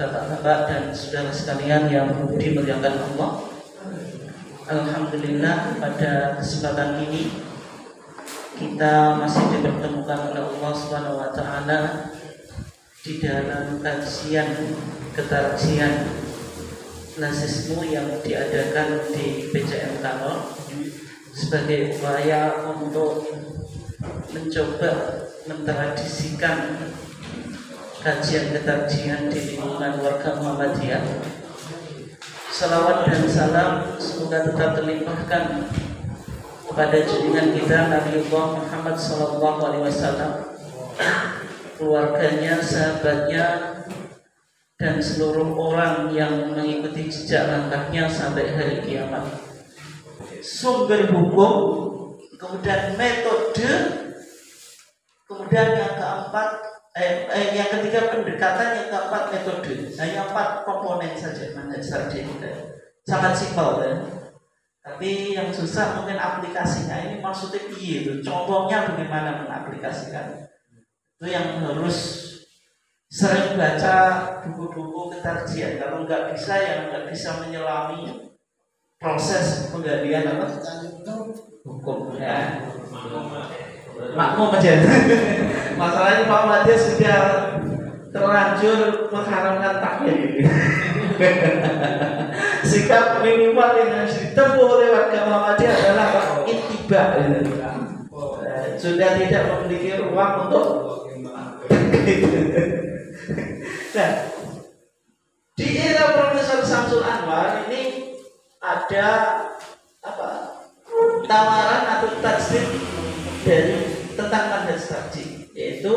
Bapak-bapak dan saudara sekalian yang dimuliakan Allah. Alhamdulillah pada kesempatan ini kita masih dipertemukan oleh Allah Subhanahu wa taala di dalam kajian ketarjian nasismu yang diadakan di PCM Kanor sebagai upaya untuk mencoba mentradisikan kajian ketarjian di lingkungan warga Muhammadiyah. Salawat dan salam semoga tetap terlimpahkan kepada junjungan kita Nabiullah Muhammad SAW, keluarganya, sahabatnya, dan seluruh orang yang mengikuti jejak langkahnya sampai hari kiamat. Sumber hukum, kemudian metode, kemudian yang keempat, yang ketiga pendekatan, yang keempat metode. Hanya 4 komponen saja manhaj sardi kita. Sangat simpel ya. Tapi yang susah mungkin aplikasinya. Ini maksudnya piye itu? Contohnya bagaimana mengaplikasikan? Itu yang harus sering baca buku-buku ketarjian. Kalau nggak bisa, yang nggak bisa menyelami proses penggalian apa? Hukum ya. Makmum aja. Masalahnya Muhammadiyah sudah terlanjur mengharamkan takyir ini. Sikap minimal yang harus ditempuh oleh warga Muhammadiyah adalah ittiba. Sudah tidak memiliki ruang untuk nah, di era Profesor Samsul Anwar ini ada tawaran atau tajrid dari tentang manhaj sardi, yaitu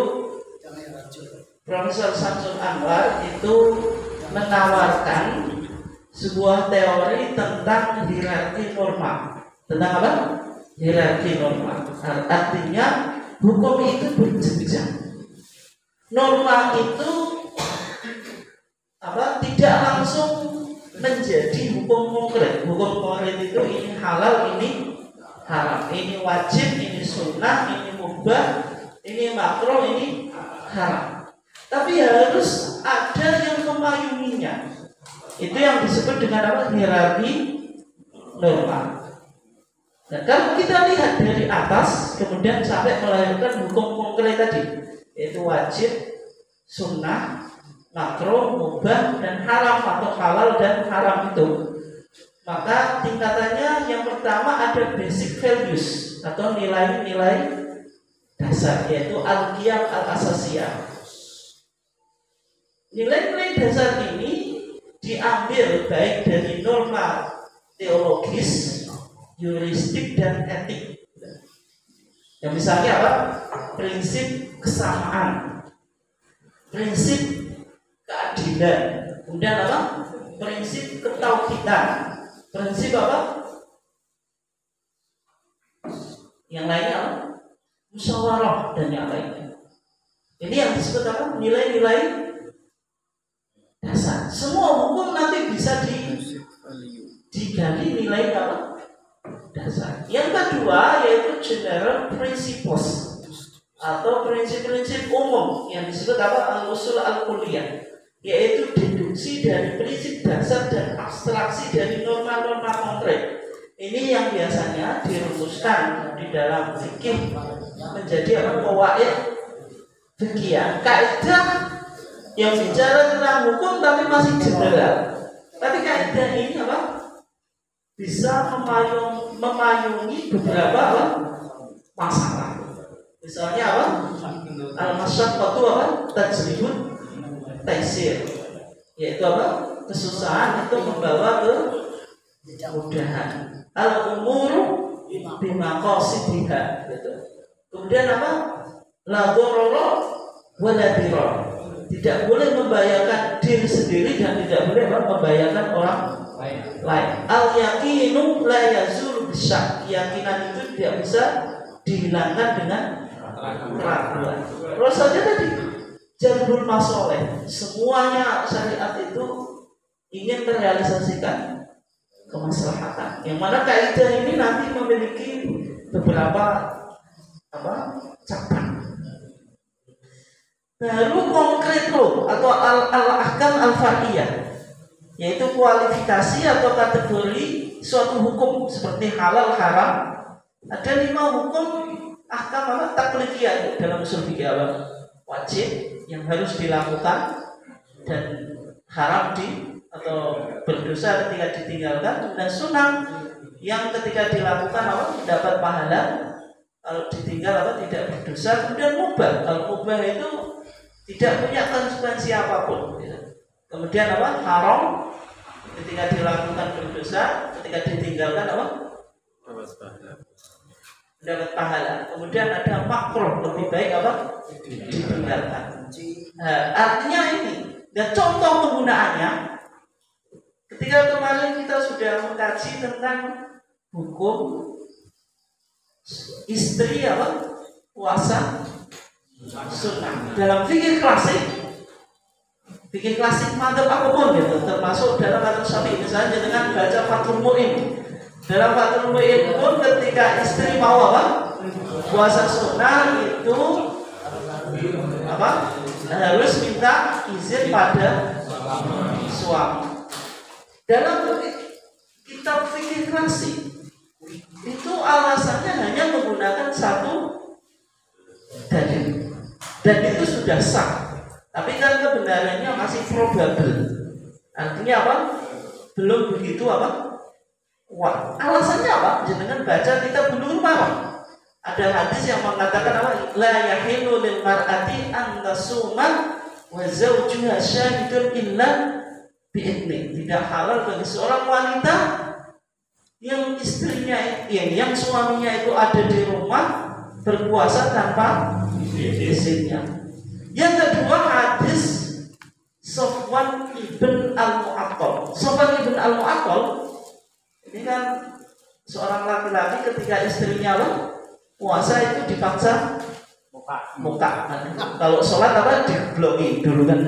Profesor Samsul Anwar itu menawarkan sebuah teori tentang hierarki norma. Tentang apa? Hierarki norma. Artinya hukum itu berjenjang. Norma itu tidak langsung menjadi hukum konkret. Hukum konkret itu ini halal, ini haram, ini wajib, ini sunnah, ini mubah, ini makruh, ini haram. Tapi harus ada yang memayunginya. Itu yang disebut dengan apa? Hierarki norma. Nah, kalau kita lihat dari atas kemudian sampai melahirkan hukum konkret tadi, yaitu wajib, sunnah, makruh, mubah, dan haram atau halal dan haram itu. Maka tingkatannya yang pertama ada basic values atau nilai-nilai dasar, yaitu al-qiyam al-asasiyah. Nilai-nilai dasar ini diambil baik dari norma teologis, yuristik, dan etik. Yang misalnya apa? Prinsip kesamaan, prinsip keadilan, kemudian apa? Prinsip ketauhidan, prinsip apa? Yang lainnya apa? Musyawarah dan yang lainnya. Ini yang disebut apa? Nilai-nilai dasar. Semua hukum nanti bisa digali nilai apa? Dasar. Yang kedua yaitu general principles atau prinsip-prinsip umum yang disebut apa? Al-usul al-kulliyah, yaitu deduksi dari prinsip dasar dan abstraksi dari norma-norma konkret. Ini yang biasanya dirumuskan di dalam fikih menjadi apa? Qawaid fikih. Kaidah yang bicara tentang hukum tapi masih general. Tapi kaidah ini apa? Bisa memayungi beberapa apa? Masalah. Misalnya apa? Al-masyaqqatu apa? Tajlibut taysir. Yaitu apa? Kesusahan itu membawa ke kemudahan. Al-umuru bimaqasidiha. Gitu. Kemudian apa? La dharara wa la dirar. Tidak boleh membahayakan diri sendiri dan tidak boleh membahayakan orang lain. Al-yaqinu la yazulu bisyak. Keyakinan itu tidak bisa dihilangkan dengan keraguan. Terus saja tadi jalbul masoleh. Semuanya syariat itu ingin terrealisasikan kemaslahatan. Yang mana kaidah ini nanti memiliki beberapa cabang. Baru konkret loh atau al-ahkam al far'iyah, yaitu kualifikasi atau kategori suatu hukum seperti halal haram. Ada 5 hukum ahkam taklifiyah dalam usul fikih, wajib yang harus dilakukan dan haram atau berdosa ketika ditinggalkan, dan sunnah yang ketika dilakukan dapat pahala, kalau ditinggal tidak berdosa. Kemudian mubah, kalau mubah itu tidak punya konsekuensi apapun. Kemudian haram, ketika dilakukan berdosa, ketika ditinggalkan dapat pahala. Kemudian ada makruh, lebih baik ditinggalkan. Artinya ini, dan contoh penggunaannya ketika kemarin kita sudah mengkaji tentang hukum istri puasa sunnah dalam fikih klasik madzhab apapun termasuk dalam madzhab Syafi'i. Misalnya dengan baca Fathul Mu'in, dalam Fathul Mu'in pun ketika istri mau puasa sunnah itu harus minta izin pada suami. Dalam kitab fikih klasik itu alasannya hanya menggunakan satu dalil, dan itu sudah sah. Tapi kan kebenarannya masih probable. Artinya belum begitu kuat. Alasannya Jangan baca kitab Bulughul Maram. Ada hadis yang mengatakan la yahilu lil mar'ati an tasuma wa zawjuha syahidun illa bi'idni. Tidak halal bagi seorang wanita yang istrinya yang suaminya itu ada di rumah berpuasa tanpa izinnya. Yang kedua, hadis Sofwan ibn al-Mu'attal. Sofwan ibn al-Mu'attal ini kan seorang laki-laki ketika istrinya puasa itu dipaksa muka. Kalau sholat dibloki dulu kan.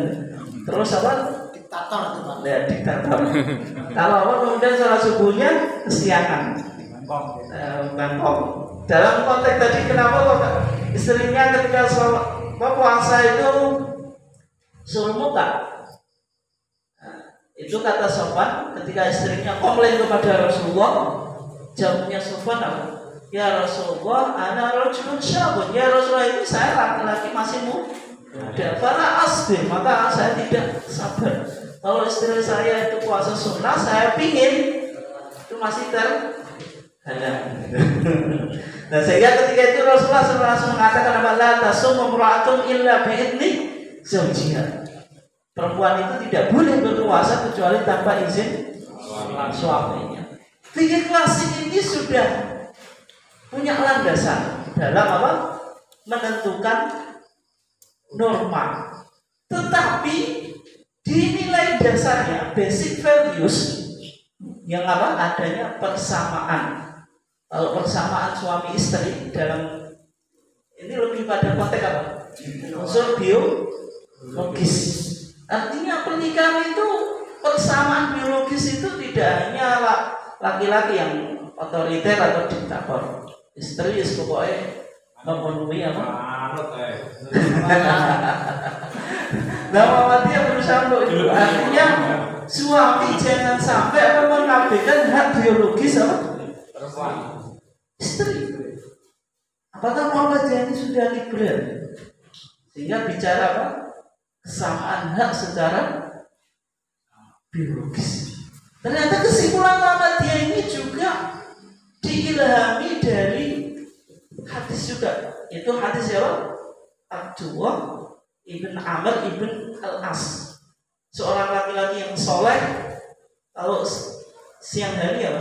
Terus diktator itu Pak. Ya, diktator. Kalau kemudian sholat subuhnya kesiangan. Bangkok. Dalam konteks tadi kenapa istrinya ketika sholat puasa itu suruh muka? Itu kata Sofwan ketika istrinya komplain kepada Rasulullah, jawabnya Sofwan ya Rasulullah, ana rajulun syabun. Ya Rasulullah, ini saya laki-laki masih muda. Fala asbir, maka saya tidak sabar. Kalau istri saya itu puasa sunnah, saya pingin itu masih terhalang. Nah, sehingga ketika itu Rasulullah langsung mengatakan la tasum imra'atun illa bi'idni zawjiha. Perempuan itu tidak boleh berpuasa kecuali tanpa izin suaminya. Fikih klasik ini sudah punya landasan dalam menentukan norma. Tetapi dinilai dasarnya basic values yang adanya persamaan. Kalau persamaan suami istri dalam ini lebih pada konteks unsur biologis. Artinya pernikahan itu persamaan biologis itu tidak hanya laki-laki yang otoriter atau diktator. Istri pokoknya memenuhi dia berusaha untuk itu. Artinya suami jangan sampai mengabaikan hak biologis istri. Apakah Muhammadiyah ini sudah liberal sehingga bicara kesamaan hak secara biologis? Ternyata kesimpulan Muhammadiyah ini juga diilhami dari hadis juga. Itu hadis Abdullah ibn Amr ibn al-As, seorang laki-laki yang soleh. Kalau siang hari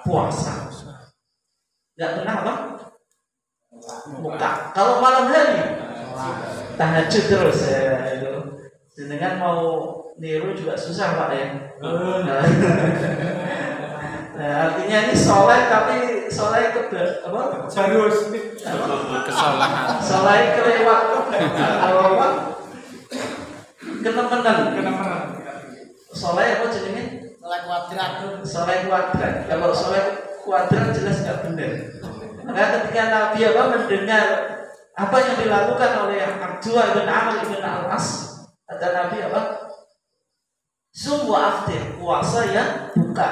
puasa, nggak pernah muka. Kalau malam hari tahajud terus itu. Dengan mau niru juga susah Pak ya. Nah, artinya ini soleh tapi soleh harus kesalahan. Soleh kelewat kenemenan. Soleh apa jenisnya? Soleh kuadrat. Kalau soleh kuadrat jelas nggak benar. Maka ketika Nabi mendengar apa yang dilakukan oleh Abdullah bin Amr bin al-As, kata Nabi Sum wa aftir, puasa ya buka.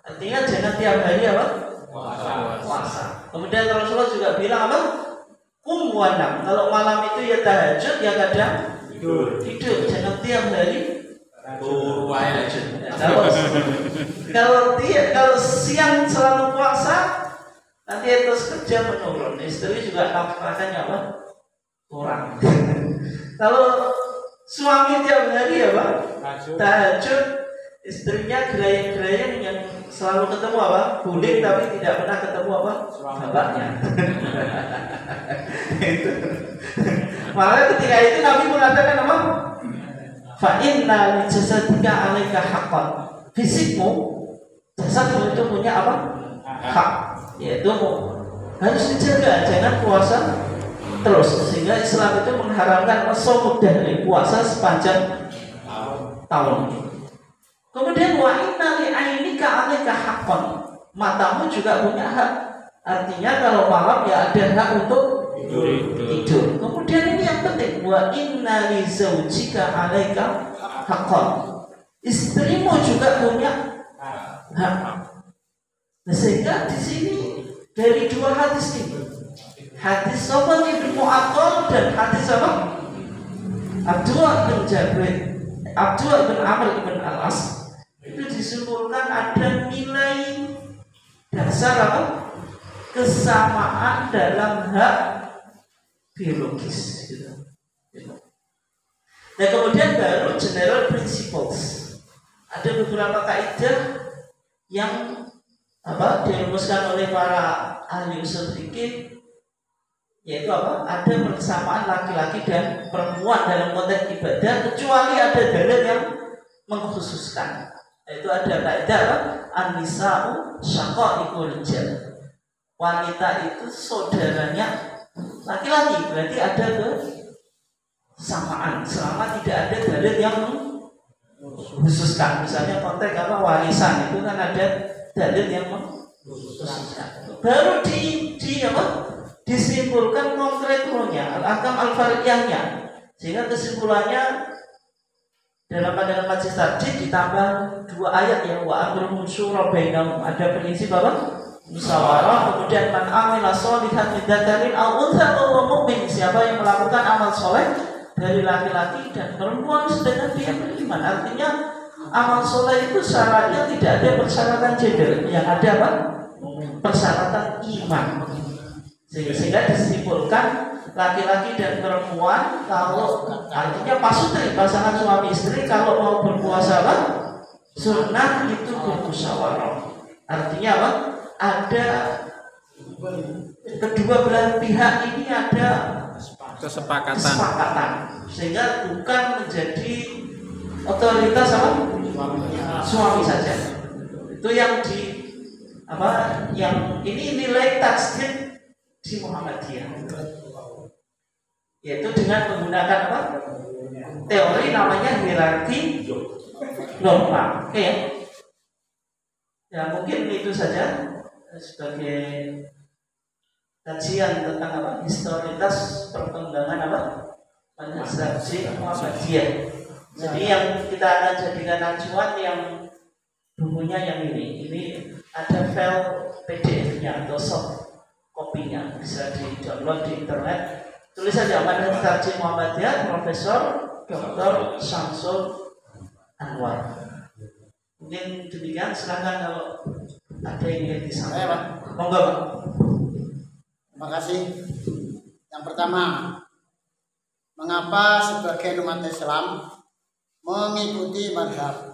Artinya jangan tiap hari apa? Puasa. Kemudian Rasulullah juga bilang apa? Qum wa nam. Kalau malam itu ya tahajud, ya kadang tidur. Jangan tiap hari tahajud. Kalau siang selalu puasa, nanti etos kerja menurun. Istri juga nafkahnya apa? Kurang. Kalau suami tiap hari apa? Tahajud, istrinya gerayang-gerayang yang selalu ketemu apa? Bulik tapi tidak pernah ketemu apa? Bapaknya. Itu. Malah ketika itu Nabi mengatakan apa? Fa inna li jasadika 'alaika haqqan. Fisikmu, jasadmu itu punya apa? Hak. Yaitu harus dijaga, jangan puasa terus. Sehingga Islam itu mengharamkan shaum dahri, puasa sepanjang tahun. Kemudian wa inna li 'ainika 'alaika haqqan. Matamu juga punya hak. Artinya kalau malam ya ada hak untuk tidur. Kemudian ini yang penting, wa inna li zaujika 'alaika haqqan. Istrimu juga punya hak. Sehingga di sini dari dua hadis ini, hadis Sofwan bin Mu'attal dan hadis apa? Abdullah bin Jabir, Abdullah bin Amr bin Al-As, itu disimpulkan ada nilai dasar apa? Kesamaan dalam hak biologis gitu. Dan kemudian baru general principles. Ada beberapa kaidah yang dirumuskan oleh para ahli usul fikih, yaitu apa? Ada persamaan laki-laki dan perempuan dalam konteks ibadah, kecuali ada dalil yang mengkhususkan. Yaitu ada kaidah an-nisa'u syaqa'iqul rijal. Wanita itu saudaranya laki-laki, berarti ada kesamaan selama tidak ada dalil yang khususkan. Misalnya konteks warisan itu kan ada dalil yang khususkan. Baru disimpulkan konkretnya, al-ahkam al-far'iyahnya. Sehingga kesimpulannya dalam pandangan majelis tarjih ditambah 2 ayat yang wa amruhum syura bainahum. Ada prinsip musyawarah. Kemudian man amila sholihan min dzakarin aw untha wa huwa mu'min, siapa yang melakukan amal soleh dari laki-laki dan perempuan sedangkan dia beriman. Artinya amal soleh itu syaratnya tidak ada persyaratan gender, yang ada apa? Persyaratan iman. Sehingga disimpulkan laki-laki dan perempuan kalau artinya pasutri, pasangan suami istri kalau mau berpuasa apa? Sunnah itu bermusyawarah. Artinya apa? Ada kedua belah pihak ini ada kesepakatan sehingga bukan menjadi otoritas apa? Suami saja. Itu yang yang ini nilai tasdid di Muhammadiyah, yaitu dengan menggunakan apa? Teori namanya hierarki norma. Oke ya? Ya mungkin itu saja sebagai kajian tentang historitas perkembangan mazhab Muhammadiyah. Jadi yang kita akan jadikan acuan yang bukunya yang ini. Ini ada file PDF-nya atau soft kopinya, bisa di-download di internet. Tulis saja Mazhab Muhammadiyah Profesor Dr. Syamsul Anwar. Mungkin demikian, silakan kalau ada yang ingin disampaikan. Monggo, Pak. Terima kasih. Yang pertama, mengapa sebagian umat Islam mengikuti mazhab?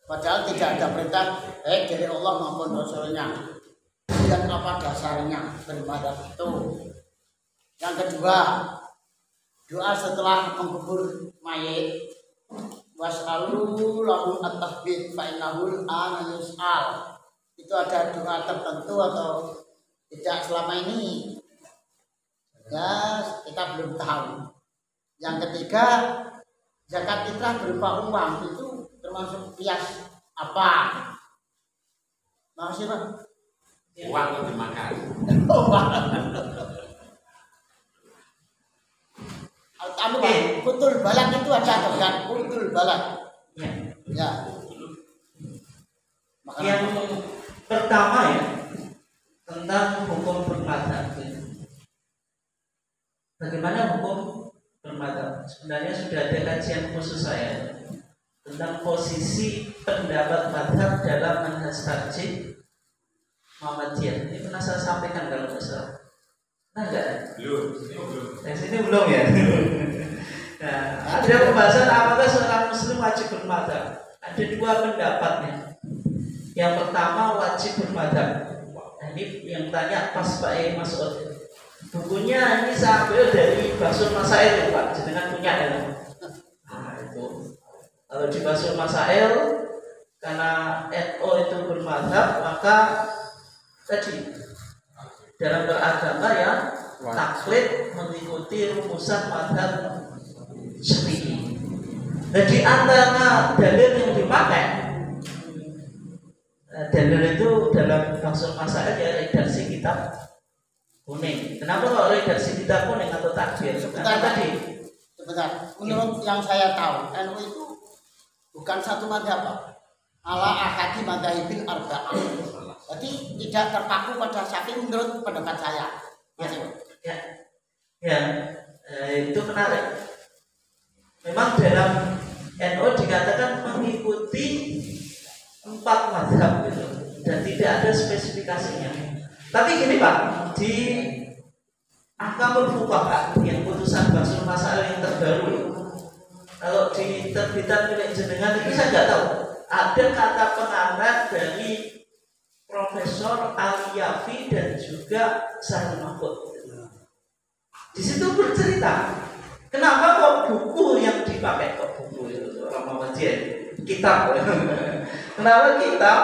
Padahal tidak ada perintah baik dari Allah maupun Rasulnya. Dan apa dasarnya bermadzhab itu? Yang kedua, doa setelah mengkubur mayit. Was'alu lahu at-tathbit fa innahu al-ana yus'al. Itu ada doa tertentu atau tidak selama ini? Ya, kita belum tahu. Yang ketiga, zakat fitrah berupa uang itu termasuk kias apa? Makasih, Pak. Uang untuk dimakan. Betul balak itu ada atau bukan? Betul balak. Ya. Ya. Yang pertama ya tentang hukum bermadzhab. Bagaimana hukum bermadzhab? Sebenarnya sudah ada kajian khusus saya tentang posisi pendapat madzhab dalam manhaj tarjih Muhammadiyah. Ini pernah saya sampaikan kalau nggak salah. Nah enggak? Belum. Sini belum ya. Nah, ada pembahasan apakah seorang muslim wajib bermadzhab. Ada dua pendapatnya. Yang pertama wajib bermadzhab. Nah, ini yang tanya pas Pak Mas'ud. Bukunya ini saya ambil dari Basul Masail Pak, jenengan punya ya. Nah itu kalau di Basul Masail karena NO itu bermadzhab maka tadi dalam beragama ya taklid mengikuti rumusan madzhab Syafi'i. Nah di antara dalil yang dipakai dalil itu dalam Basul Masail ya redaksi kitab kuning. Kenapa kalau redaksi kitab kuning atau takbir? Karena tadi. Sebentar. Menurut yang saya tahu, NU itu bukan satu madhab, ala ahadi madhabin arba'ah. Jadi tidak terpaku pada Syafi'i menurut pendapat saya. Ya, itu menarik. Memang dalam NU dikatakan mengikuti 4 madhab gitu, dan tidak ada spesifikasinya. Tapi gini Pak, di Ahkamul Fuqaha yang putusan Basul Masail yang terbaru, kalau di terbitan milik jenengan itu saya nggak tahu ada kata pengantar dari Profesor Al-Yafi dan juga Syahrul Mahfud. Di situ bercerita kenapa kok buku yang dipakai kok buku itu orang Muhammadiyah kitab. Kenapa kitab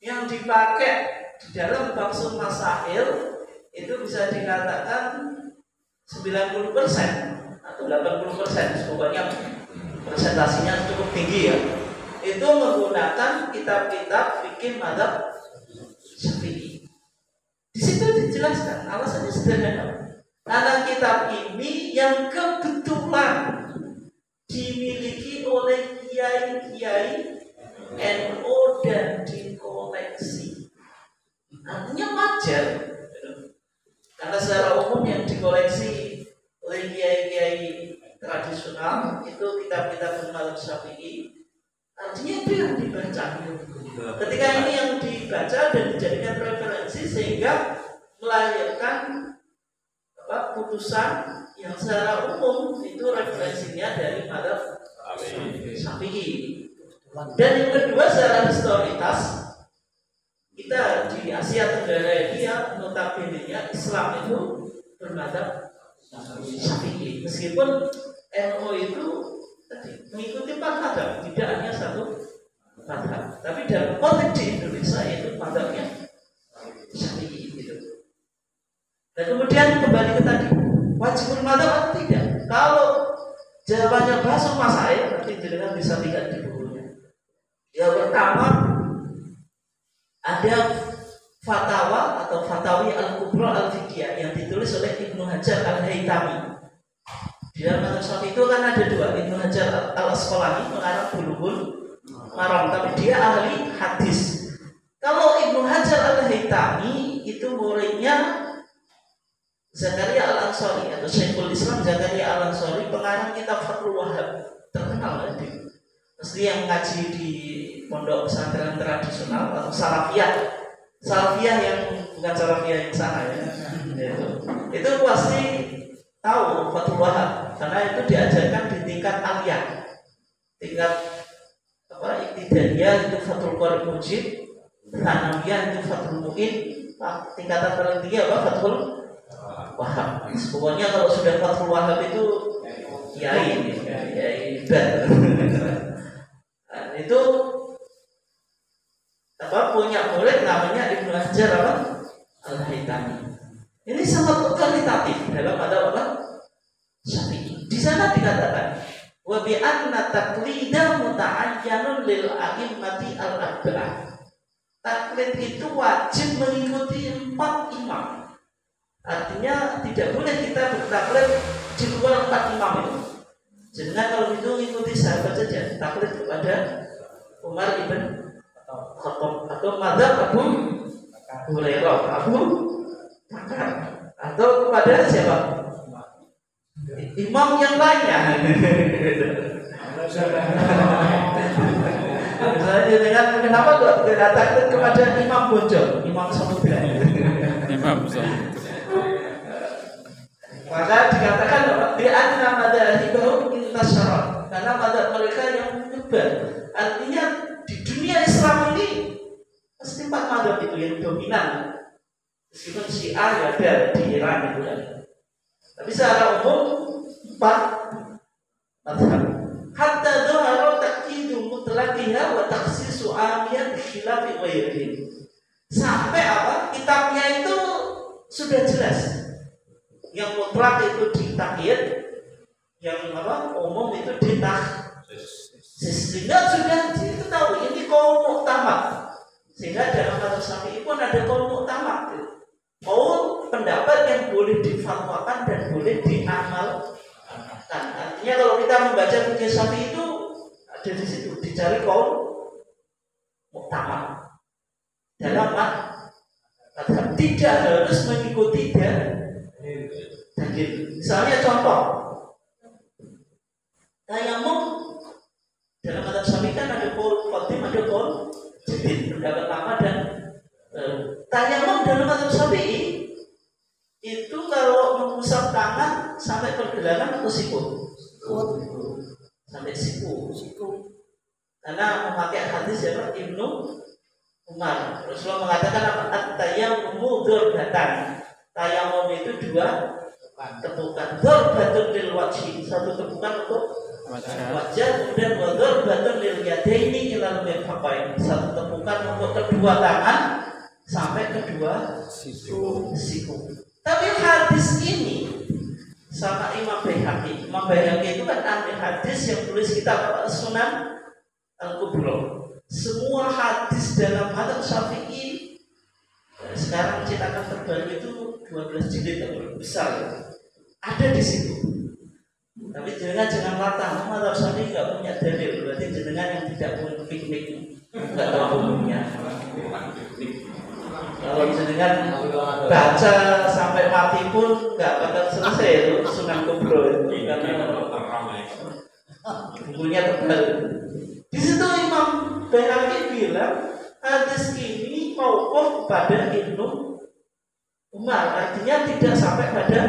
yang dipakai di dalam Basul Masail itu bisa dikatakan 90% atau 80%, pokoknya presentasinya cukup tinggi ya. Itu menggunakan kitab-kitab fikih madzhab Syafi'i. Di situ dijelaskan alasannya sederhana. Karena kitab ini yang kebetulan dimiliki oleh kiai-kiai NU dan dikoleksi. Artinya wajar, karena secara umum yang dikoleksi oleh kiai-kiai tradisional itu kitab-kitab madzhab Syafi'i. Artinya itu yang dibaca. Ketika ini yang dibaca dan dijadikan referensi sehingga melahirkan putusan yang secara umum itu referensinya dari madzhab Syafi'i. Dan yang kedua secara historitas, kita di Asia Tenggara ini ya notabene-nya Islam itu bermadzhab Syafi'i. Meskipun NU itu mengikuti 4 madzhab, tidak hanya satu madzhab. Tapi dalam konteks di Indonesia itu madzhabnya Syafi'i gitu. Dan kemudian kembali ke tadi, wajib bermadzhab atau tidak? Kalau jawabannya Basul Masail, nanti jenengan bisa lihat di bukunya. Yang pertama ada fatwa atau fatawi al-kubra al-fiqhiyah yang ditulis oleh Ibnu Hajar al-Haytami. Di dalam mazhab itu kan ada 2, Ibnu Hajar al-Asqalani mengarang Bulughul Maram, tapi dia ahli hadis. Kalau Ibnu Hajar al-Haytami itu muridnya Zakaria al-Ansari atau Syekhul Islam Zakaria al-Ansari, pengarang kitab Fathul Wahhab, terkenal kan? Mesti yang ngaji di pondok pesantren tradisional atau salafiyah yang bukan salafiyah yang sana ya. Itu pasti tahu Fathul Wahhab karena itu diajarkan di tingkat aliyah, tingkat ibtidaiyah itu Fathul Qorib Mujib, Thanawiyah itu Fathul Mu'in, tingkatan paling tinggi Fathul Wahhab. Pokoknya kalau sudah Fathul Wahhab itu kiai hebat. Itu punya murid namanya Ibnu Hajar al-Haytami. Ini sangat otoritatif dalam madzhab Syafi'i. Di sana dikatakan wa bi anna taqlida muta'ayyanun lil a'immati al-arba'ah. Taklid itu wajib mengikuti 4 imam. Artinya tidak boleh kita bertaklid di luar 4 imam itu. Jenengan kalau itu ikuti sahabat saja, taklid kepada Umar ibn Khattab atau mazhab Abu Hurairah, Abu Bakar, atau kepada siapa? Imam yang lainnya. Misalnya dengan kenapa kok tidak takut kepada Imam Bonjol, Imam Samudra? Imam Samudra. Maka dikatakan di anna madzhabahum intasyara, karena madzhab mereka yang menyebar. Artinya di dunia Islam ini pasti 4 madzhab itu yang dominan. Meskipun Syiah ya ada di Iran itu kan. Tapi secara umum 4 madzhab. Hatta dhahara taqidu mutlaqiha wa takhsisu amiyat khilafi ghairihi. Sampai apa? Kitabnya itu sudah jelas. Yang mutlak itu ditakyid, yang apa? Umum itu ditakhsis. Sehingga sudah diketahui ini kaum muktamad. Sehingga dalam mazhab Syafi'i pun ada kaum muktamad. Kaum pendapat yang boleh difatwakan dan boleh diamalkan. Artinya kalau kita membaca fikih Syafi'i itu ada di situ, dicari kaum muktamad. Dalam mazhab tidak harus mengikuti dalil. Misalnya contoh, tayamum dalam mazhab Syafi'i kan ada qaul qadim, ada qaul jadid, pendapat lama dan tayamum dalam mazhab Syafi'i itu kalau mengusap tangan sampai pergelangan atau siku? Sampai siku. Karena memakai hadis ya Ibnu Umar. Rasulullah mengatakan apa? At-tayammumu dzarbatan. Tayamum itu 2 tepukan. Dzarbatun lil wajhi, 1 tepukan untuk wajah, kemudian wa dzarbatun lil yadaini ilal mirfaqain, 1 tepukan untuk kedua tangan sampai kedua siku. Tapi hadis ini sama Imam Baihaqi. Imam Baihaqi itu kan ahli hadis yang tulis kitab Sunan Al-Kubra. Semua hadis dalam mazhab Syafi'i sekarang cetakan terbaru itu 12 jilid atau besar ya. Ada di situ. Tapi jangan latah, mazhab Syafi'i nggak punya dalil. Berarti jenengan yang tidak punya piknik, nggak tahu hukumnya. Kalau jenengan baca sampai mati pun nggak bakal selesai itu Sunan Kubra itu karena bukunya tebal. Di situ Imam Baihaqi bilang hadis ini mauquf pada Ibnu Umar, artinya tidak sampai pada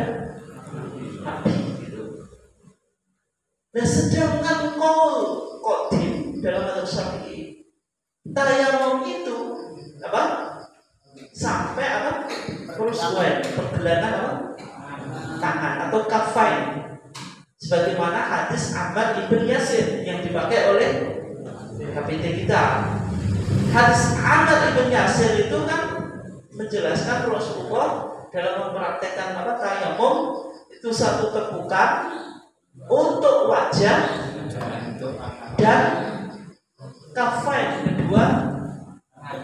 Nabi. Nah, sedangkan qaul qadim dalam mazhab Syafi'i tayamum itu apa? Sampai apa? Ruswain, pergelangan apa? Tangan atau kafain. Sebagaimana hadis Ammar ibn Yasir yang dipakai oleh KPT kita. Hadis Ammar ibn Yasir itu kan menjelaskan Rasulullah dalam mempraktekkan apa? Tayamum itu 1 tepukan untuk wajah dan kafain, kedua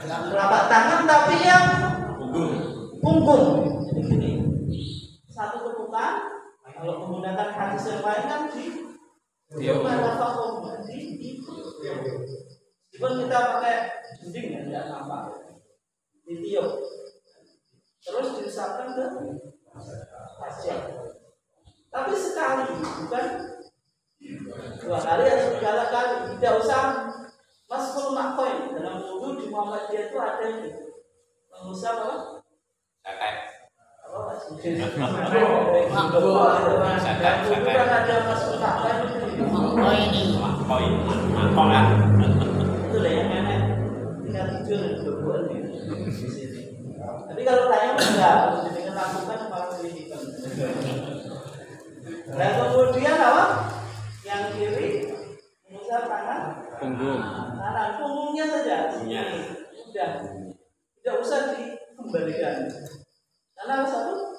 telapak tangan, tapi yang punggung. Begini. 1 tepukan. Kalau menggunakan hadis yang lain kan di Meskipun kita pakai gunting ya tidak nampak. Ditiup. Terus diusapkan ke wajah. Tapi sekali, bukan 2 kali atau 3 kali. Tidak usah maskul makhoin. Dalam wudu di Muhammadiyah itu ada ini. Mengusap apa? Ada maskul makhoin. Itu lah yang nenek tinggal tidur berbuat di sini. Tapi kalau tanya enggak, dengan lakukan malah pendidikan. Dan kemudian apa? Yang kiri mengusap tangan punggung. Kanan punggungnya saja. Ini sudah. Tidak usah dikembalikan. Karena satu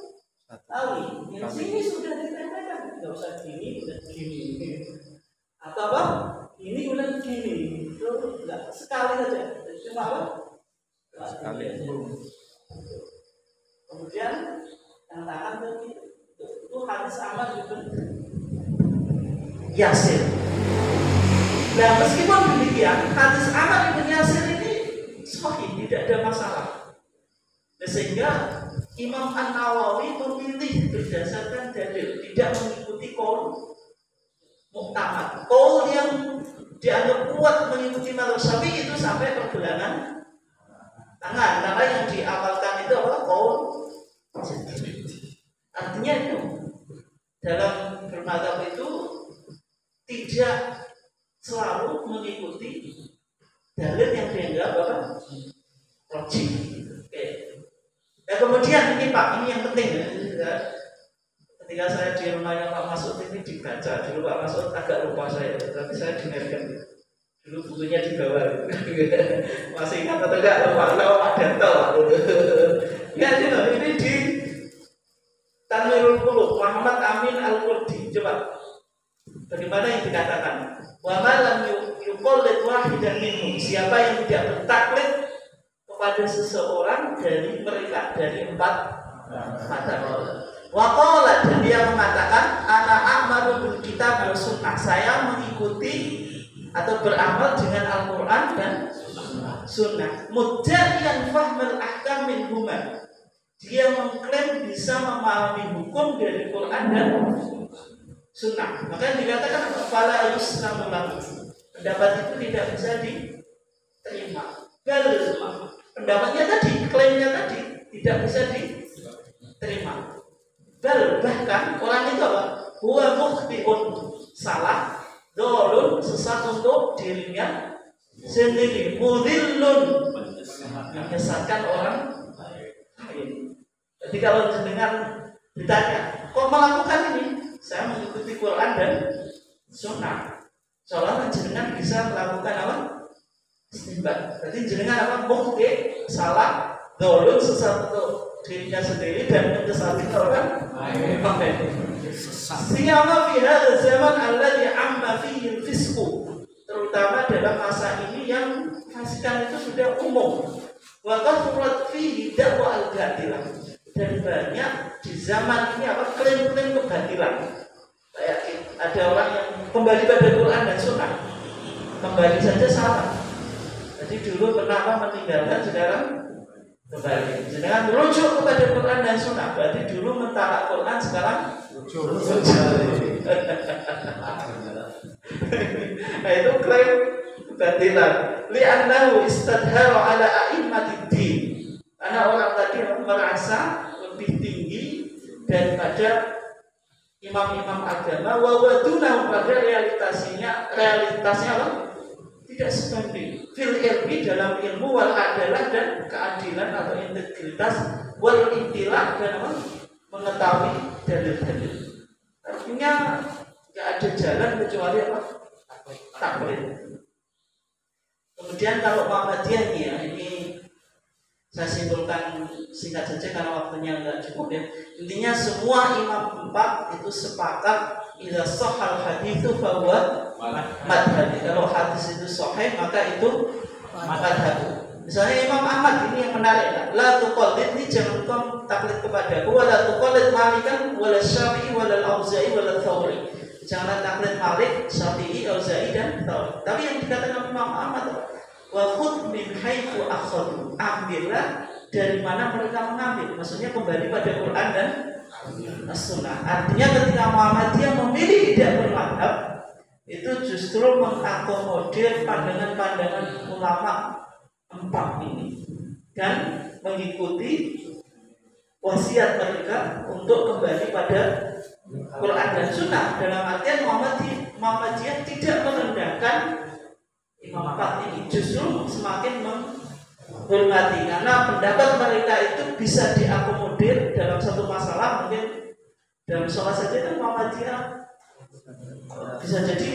tali. Yang sini sudah ditempelkan. Tidak usah gini, sudah gini. Atau apa? Ini udah gini. Itu enggak sekali saja. Cuma apa? Sekali. Kemudian yang tangan itu hadis Ammar ibn Yasir. Nah meskipun demikian, hadis Ammar bin Yasir ini sahih, tidak ada masalah. Sehingga Imam An-Nawawi memilih berdasarkan dalil, tidak mengikuti qaul muktamad. Qaul yang dianggap kuat mengikuti mazhab Syafi'i itu sampai pergelangan tangan, karena yang diamalkan itu apa? Qaul. Artinya itu dalam bermadzhab itu tidak selalu mengikuti dalil yang dianggap apa? Rajih. Oke. Nah kemudian ini Pak, ini yang penting ya. Ketika saya di rumahnya Pak Masud ini dibaca dulu, Pak Masud agak lupa saya, tapi saya dengarkan dulu bukunya di bawah. Masih ingat atau enggak? Lupa Pak Danto. Ya ini di Tanwirul Qulub Muhammad Amin Al-Qurdi. Coba bagaimana yang dikatakan? Wa ma lam yuqallid wahidan minhum. Siapa yang tidak bertaklid kepada seseorang dari mereka, dari empat mazhab. Wa qala, dan dia mengatakan ana a'malu bil kitab wa sunnah. Saya mengikuti atau beramal dengan Al-Qur'an dan sunnah. Mudda'iyan fahmal ahkam minhuma. Dia mengklaim bisa memahami hukum dari Quran dan sunnah. Maka dikatakan fala yuslamu lahu. Pendapat itu tidak bisa diterima. Pendapatnya tadi, klaimnya tadi tidak bisa diterima. Bahkan orang itu apa? Huwa mukhti'un, salah, dzalun, sesat untuk dirinya sendiri, mudhillun, menyesatkan orang lain. Jadi kalau jenengan ditanya, kok melakukan ini? Saya mengikuti Quran dan Sunnah. Seolah jenengan bisa melakukan apa? Istinbat. Jadi jenengan apa? Mukhti', salah, dzalun, sesat untuk dirinya sendiri dan menyesatkan orang lain. Siyama fi hadzal zaman alladhi amma fihi al-fisqu, terutama dalam masa ini yang fasikan itu sudah umum. Wa kathrat fihi da'wa al-batilah, dan banyak di zaman ini apa? Klaim-klaim kebatilan. Kayak ada orang yang kembali pada Quran dan Sunnah, kembali saja salah. Jadi dulu pernah meninggalkan, sekarang kembali. Jangan merujuk kepada Quran dan Sunnah. Berarti dulu mentara Quran, sekarang rujuk. Nah itu klaim kebatilan. Li'annahu istadhara ala a'immatid din. Karena orang tadi merasa lebih tinggi daripada imam-imam agama. Wa waduna, pada realitasnya apa? Tidak sebanding fil ilmi, dalam ilmu, wal adalah, dan keadilan atau integritas, wal intilah, dan apa? Mengetahui dalil-dalil. Artinya tidak ada jalan kecuali apa? Taklid. Kemudian kalau Muhammadiyah ini saya simpulkan singkat saja karena waktunya enggak cukup ya. Intinya semua imam empat itu sepakat idza shahal haditsu fa huwa madhhab. Kalau hadis itu sahih maka itu madhhab. Misalnya Imam Ahmad ini yang menarik, la tuqallid, ini jangan kau taklid kepadaku, wala tuqallid Malikan wala Syafi'i wala Auza'i wala Thawri. Jangan taklid Malik, Syafi'i, Auza'i dan Thawri. Tapi yang dikatakan Imam Ahmad, wa khudh min haitsu akhadhu, ambillah dari mana mereka mengambil. Maksudnya kembali pada Quran dan As-Sunnah. Artinya ketika Muhammadiyah memilih tidak bermadhab, itu justru mengakomodir pandangan-pandangan ulama empat ini dan mengikuti wasiat mereka untuk kembali pada Quran dan Sunnah. Dalam artian Muhammadiyah tidak merendahkan imam empat ini, justru semakin menghormati, karena pendapat mereka itu bisa diakomodir dalam satu masalah. Mungkin dalam sholat saja kan Muhammadiyah bisa jadi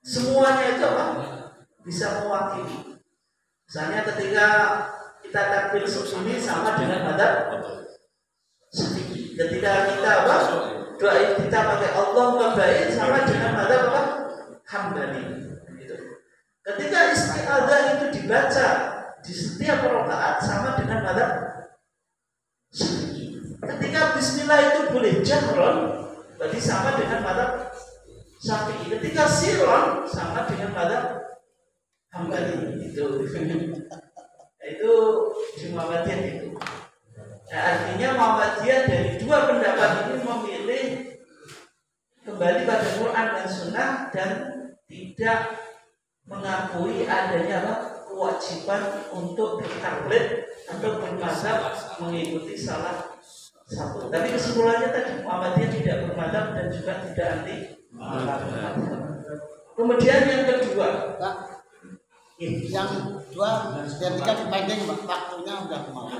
semuanya itu apa? Bisa mewakili. Misalnya ketika kita takbir sunni sama dengan madzhab Syafi'i. Ketika kita apa? Doa kita pakai Allahumma baik sama dengan madzhab apa? Hambali. Gitu. Ketika isti'adzah itu dibaca di setiap rakaat sama dengan madzhab Syafi'i. Ketika bismillah itu boleh jahron, berarti sama dengan madzhab Syafi'i. Ketika Siron sama dengan mazhab Hambali itu. Itu di Muhammadiyah itu. Nah, artinya Muhammadiyah dari dua pendapat ini memilih kembali pada Quran dan Sunnah dan tidak mengakui adanya kewajiban untuk bertaklid atau bermazhab mengikuti salah satu. Tapi kesimpulannya tadi Muhammadiyah tidak bermazhab dan juga tidak anti mazhab. Kemudian yang kedua, yang dua ketika dipending waktunya udah mau.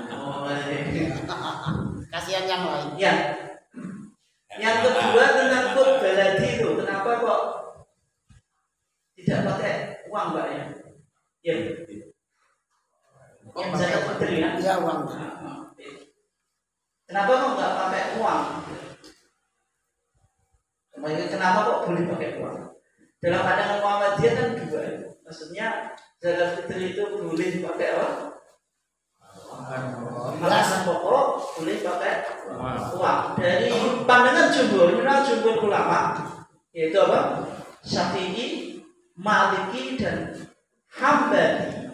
Kasihan yang lain. Ya. Yang kedua tentang kut baladi itu, kenapa kok tidak pakai uang, Mbak ya? Ya. Yang zakat fitri ya? Iya, uang. Kenapa kok nggak pakai uang? Kenapa kok boleh pakai uang? Dalam pandangan Muhammadiyah kan dua itu. Maksudnya zakat fitri itu boleh pakai apa? Makanan pokok boleh pakai uang. Dari pandangan jumhur ulama yaitu apa? Syafi'i, Maliki dan Hambali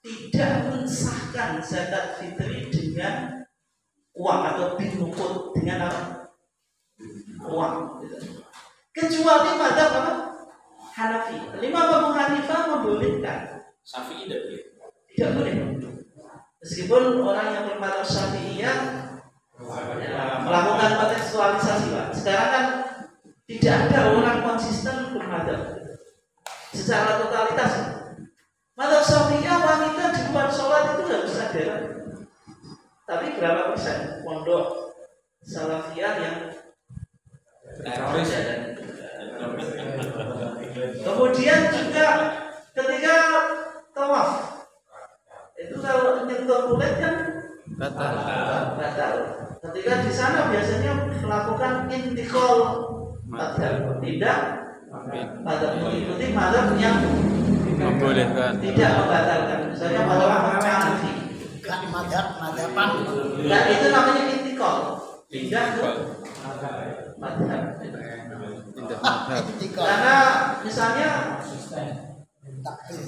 tidak mensahkan zakat fitri dengan uang atau binukut dengan apa? Uang. Kecuali mazhab apa? Hanafi. Imam Abu Hanifah membolehkan. Syafi'i tidak boleh. Tidak boleh. Meskipun orang yang bermadzhab Syafi'iyah melakukan kontekstualisasi, Pak. Sekarang kan tidak ada orang konsisten bermadzhab secara totalitas. Madzhab Syafi'iyah wanita di luar sholat itu harus ada. Tapi berapa persen pondok salafiyah yang teroris ada? Kemudian juga ketika tawaf itu kalau nyentuh kulit kan batal. Ketika di sana biasanya melakukan intikal mazhab, tidak mazhab mengikuti mazhab yang membolehkan, tidak membatalkan. Misalnya mazhab Hanafi, Madhaban. nah itu namanya intikal, pindah ke mazhab. Karena misalnya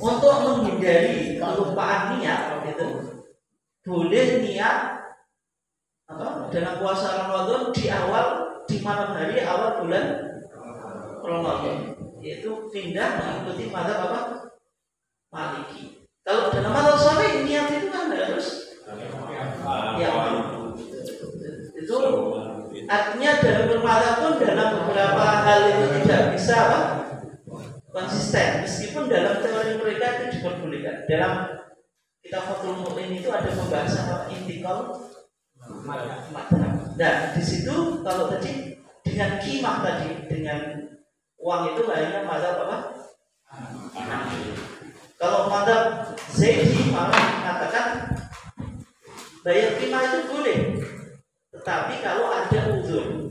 untuk menghindari kelupaan niat gitu, boleh niat apa dalam puasa Ramadan di malam hari awal bulan Ramadan, yaitu pindah mengikuti mazhab apa? Maliki. Kalau dalam mazhab Syafi'i niat itu kan harus ya itu artinya dalam bermadzhab pun dalam beberapa hal itu tidak bisa apa? Konsisten, meskipun dalam teori mereka itu diperbolehkan. Dalam kitab Fathul Mu'in itu ada pembahasan apa? Intikal mazhab. Nah di situ kalau tadi dengan kimah tadi dengan uang itu kayaknya mazhab apa? Kalau mazhab Zaidi malah mengatakan bayar kimah itu boleh, tetapi kalau ada uzur,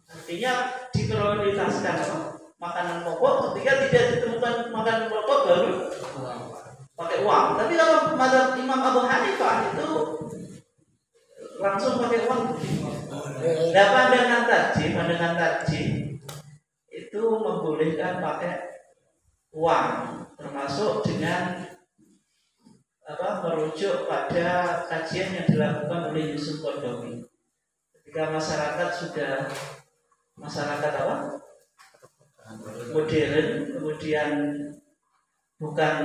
artinya diprioritaskan makanan pokok, ketika tidak ditemukan makanan pokok baru pakai uang. Tapi kalau mazhab Imam Abu Hanifah itu langsung pakai uang. Nah pandangan tadi itu membolehkan pakai uang, termasuk dengan merujuk pada kajian yang dilakukan oleh Yusuf Qaradawi. Ketika masyarakat modern, kemudian bukan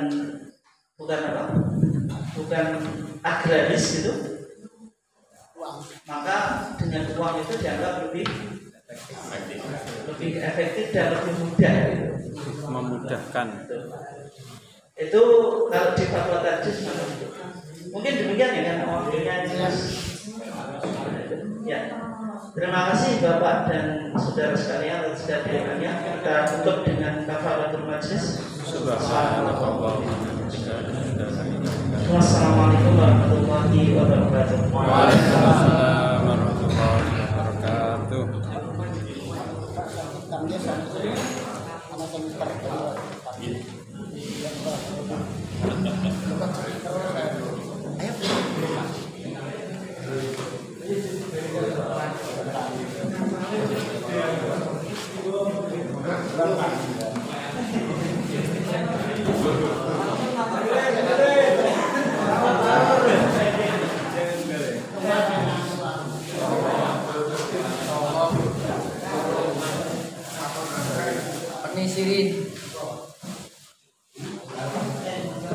agraris gitu, maka dengan uang itu dianggap lebih efektif dan lebih mudah gitu. memudahkan. Itu kalau di fatwa tajwid mungkin demikian ya kan waktunya jelas. Ya. Terima kasih Bapak dan saudara sekalian atas kehadirannya. Kita tutup dengan kafaratul majlis. Wassalamualaikum warahmatullahi wabarakatuh. Waalaikumsalam warahmatullahi wabarakatuh. Ayo.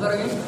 gambar ini.